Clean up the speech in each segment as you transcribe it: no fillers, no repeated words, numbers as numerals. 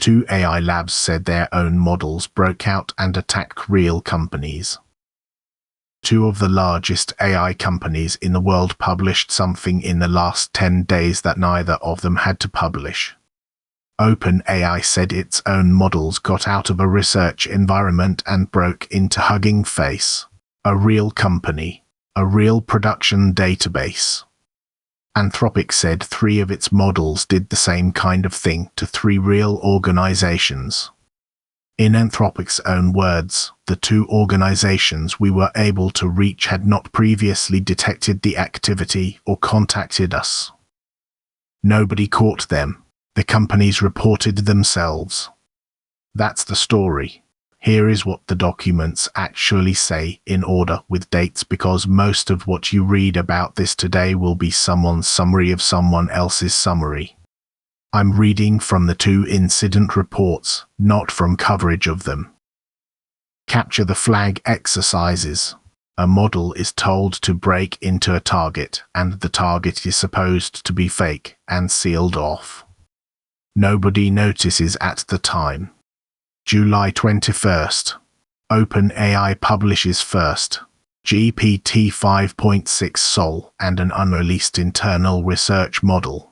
Two AI labs said their own models broke out and attacked real companies. Two of the largest AI companies in the world published something in the last 10 days that neither of them had to publish. OpenAI said its own models got out of a research environment and broke into Hugging Face, a real company, a real production database. Anthropic said 3 of its models did the same kind of thing to 3 real organizations. In Anthropic's own words, the 2 organizations we were able to reach had not previously detected the activity or contacted us. Nobody caught them. The companies reported themselves. That's the story. Here is what the documents actually say in order with dates, because most of what you read about this today will be someone's summary of someone else's summary. I'm reading from the 2 incident reports, not from coverage of them. Capture the flag exercises. A model is told to break into a target, and the target is supposed to be fake and sealed off. Nobody notices at the time. July 21st. OpenAI publishes first GPT 5.6 Sol and an unreleased internal research model.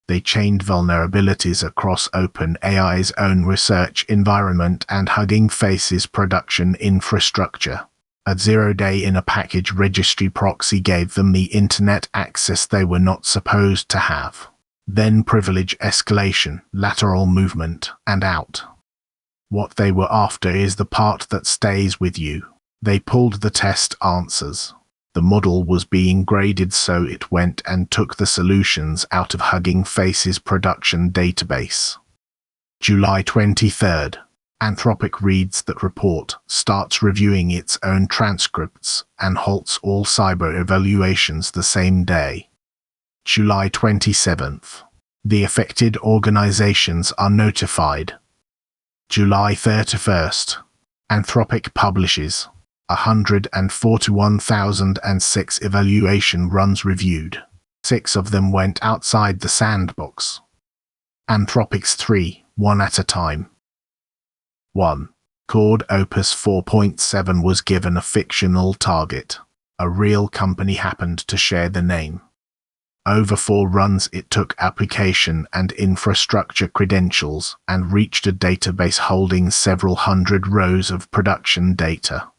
They chained vulnerabilities across OpenAI's own research environment and Hugging Face's production infrastructure. A 0-day in a package registry proxy gave them the internet access they were not supposed to have. Then privilege escalation, lateral movement, and out. What they were after is the part that stays with you. They pulled the test answers. The model was being graded, so it went and took the solutions out of Hugging Face's production database. July 23rd. Anthropic reads that report, starts reviewing its own transcripts, and halts all cyber evaluations the same day. July 27th. The affected organizations are notified. July 31st. Anthropic publishes 141,006 evaluation runs reviewed. 6 of them went outside the sandbox. Anthropic's 3, one at a time. 1. Claude Opus 4.7 was given a fictional target. A real company happened to share the name. Over 4 runs it took application and infrastructure credentials and reached a database holding several hundred rows of production data.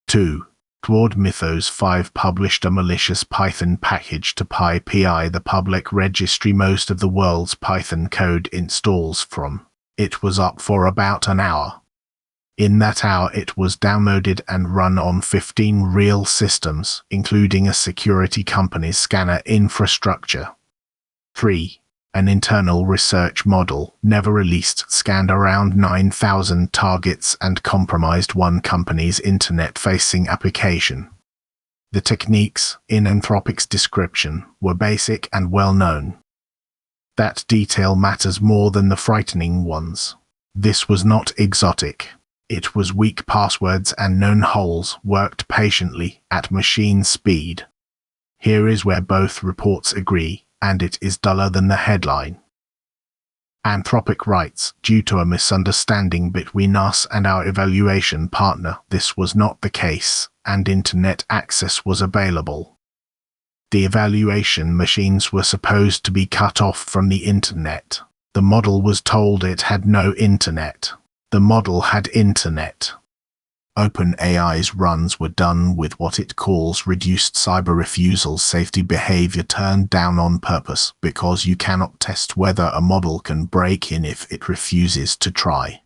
2. Claude Mythos 5 published a malicious Python package to PyPI, the public registry most of the world's Python code installs from. It was up for about an hour. In that hour it was downloaded and run on 15 real systems, including a security company's scanner infrastructure. 3. An internal research model, never released, scanned around 9,000 targets and compromised one company's internet-facing application. The techniques, in Anthropic's description, were basic and well-known. That detail matters more than the frightening ones. This was not exotic. It was weak passwords and known holes worked patiently at machine speed. Here is where both reports agree, and it is duller than the headline. Anthropic writes, due to a misunderstanding between us and our evaluation partner, this was not the case, and internet access was available. The evaluation machines were supposed to be cut off from the internet. The model was told it had no internet. The model had internet. OpenAI's runs were done with what it calls reduced cyber refusal safety behavior, turned down on purpose, because you cannot test whether a model can break in if it refuses to try.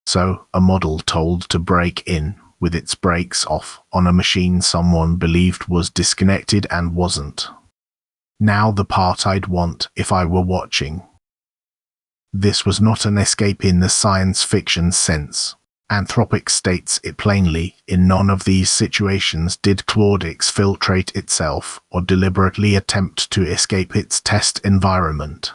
So, a model told to break in, with its brakes off, on a machine someone believed was disconnected and wasn't. Now the part I'd want if I were watching. This was not an escape in the science fiction sense. Anthropic states it plainly, in none of these situations did Claude exfiltrate itself or deliberately attempt to escape its test environment.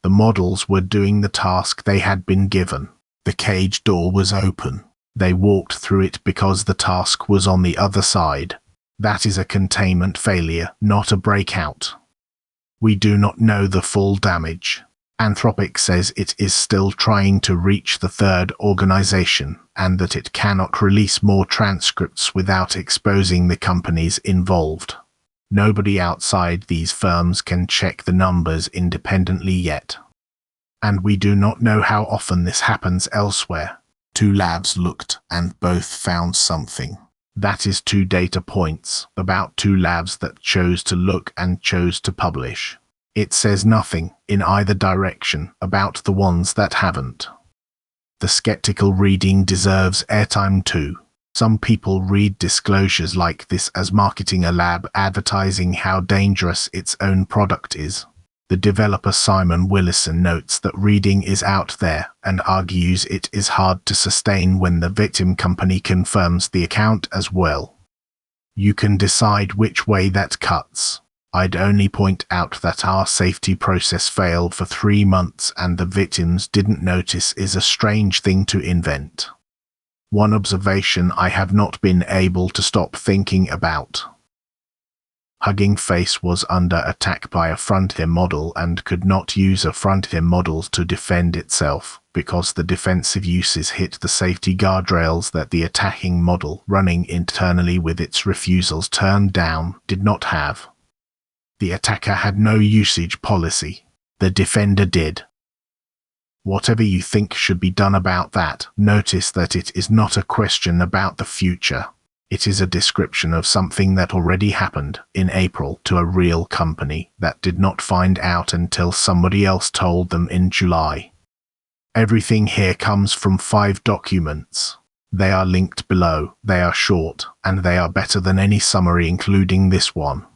The models were doing the task they had been given. The cage door was open. They walked through it because the task was on the other side. That is a containment failure, not a breakout. We do not know the full damage. Anthropic says it is still trying to reach the third organization and that it cannot release more transcripts without exposing the companies involved. Nobody outside these firms can check the numbers independently yet. And we do not know how often this happens elsewhere. 2 labs looked and both found something. That is 2 data points about 2 labs that chose to look and chose to publish. It says nothing in either direction about the ones that haven't. The skeptical reading deserves airtime too. Some people read disclosures like this as marketing a lab advertising how dangerous its own product is. The developer Simon Willison notes that reading is out there and argues it is hard to sustain when the victim company confirms the account as well. You can decide which way that cuts. I'd only point out that our safety process failed for 3 months and the victims didn't notice is a strange thing to invent. One observation I have not been able to stop thinking about. Hugging Face was under attack by a frontier model and could not use a frontier model to defend itself because the defensive uses hit the safety guardrails that the attacking model running internally with its refusals turned down did not have. The attacker had no usage policy. The defender did. Whatever you think should be done about that, notice that it is not a question about the future. It is a description of something that already happened in April to a real company that did not find out until somebody else told them in July. Everything here comes from 5 documents. They are linked below, they are short, and they are better than any summary including this one.